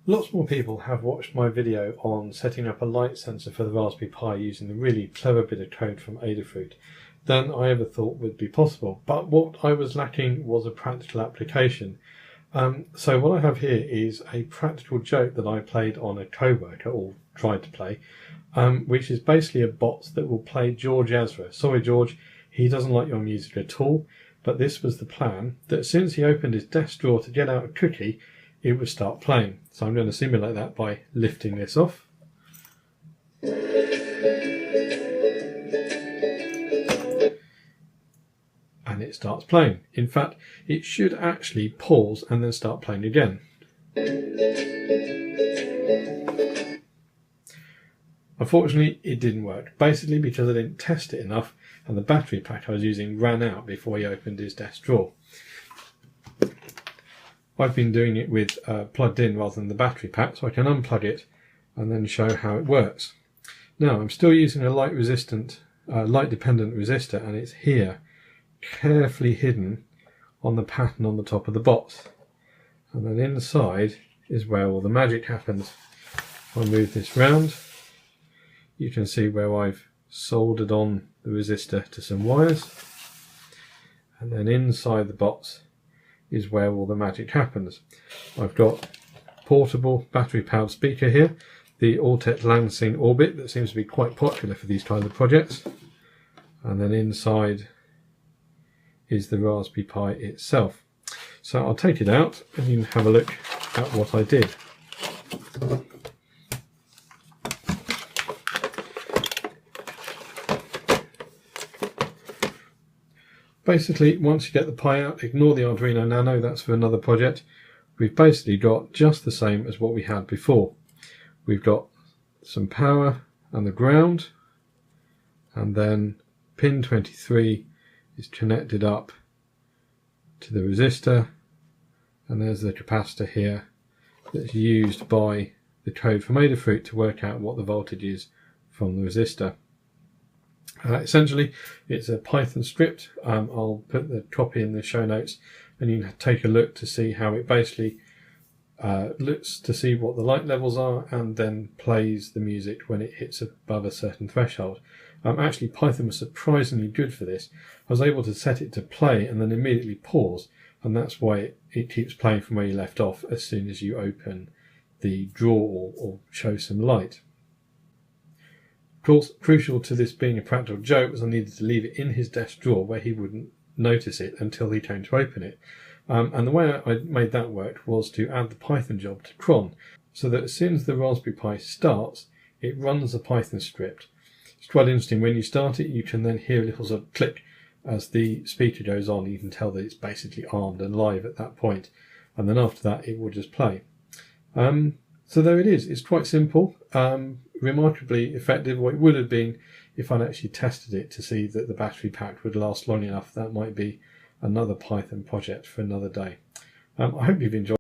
Lots more people have watched my video on setting up a light sensor for the Raspberry Pi using the really clever bit of code from Adafruit than I ever thought would be possible. But what I was lacking was a practical application. So what I have here is a practical joke that I played on a coworker, or tried to play, which is basically a bot that will play George Ezra. Sorry George, he doesn't like your music at all, but this was the plan, that as soon as he opened his desk drawer to get out a cookie, it would start playing. So I'm going to simulate that by lifting this off. And it starts playing. In fact, it should actually pause and then start playing again. Unfortunately, it didn't work, basically because I didn't test it enough and the battery pack I was using ran out before he opened his desk drawer. I've been doing it with plugged in rather than the battery pack, so I can unplug it and then show how it works. Now I'm still using a light dependent resistor, and it's here, carefully hidden on the pattern on the top of the box. And then inside is where all the magic happens. If I move this round, you can see where I've soldered on the resistor to some wires, and then inside the box is where all the magic happens. I've got portable battery powered speaker here, the Altec Lansing Orbit, that seems to be quite popular for these kinds of projects, and then inside is the Raspberry Pi itself. So I'll take it out and you can have a look at what I did. Basically, once you get the Pi out, ignore the Arduino Nano, that's for another project. We've basically got just the same as what we had before. We've got some power and the ground, and then pin 23 is connected up to the resistor, and there's the capacitor here that's used by the code from Adafruit to work out what the voltage is from the resistor. Essentially, it's a Python script. I'll put the copy in the show notes, and you can take a look to see how it basically looks to see what the light levels are and then plays the music when it hits above a certain threshold. Actually, Python was surprisingly good for this. I was able to set it to play and then immediately pause, and that's why it keeps playing from where you left off as soon as you open the drawer or show some light. Of course, crucial to this being a practical joke was I needed to leave it in his desk drawer where he wouldn't notice it until he came to open it. And the way I made that work was to add the Python job to cron, so that as soon as the Raspberry Pi starts, it runs a Python script. It's quite interesting. When you start it, you can then hear a little sort of click as the speaker goes on. You can tell that it's basically armed and live at that point. And then after that, it will just play. So there it is. It's quite simple. Remarkably effective, or it would have been if I'd actually tested it to see that the battery pack would last long enough. That might be another Python project for another day. I hope you've enjoyed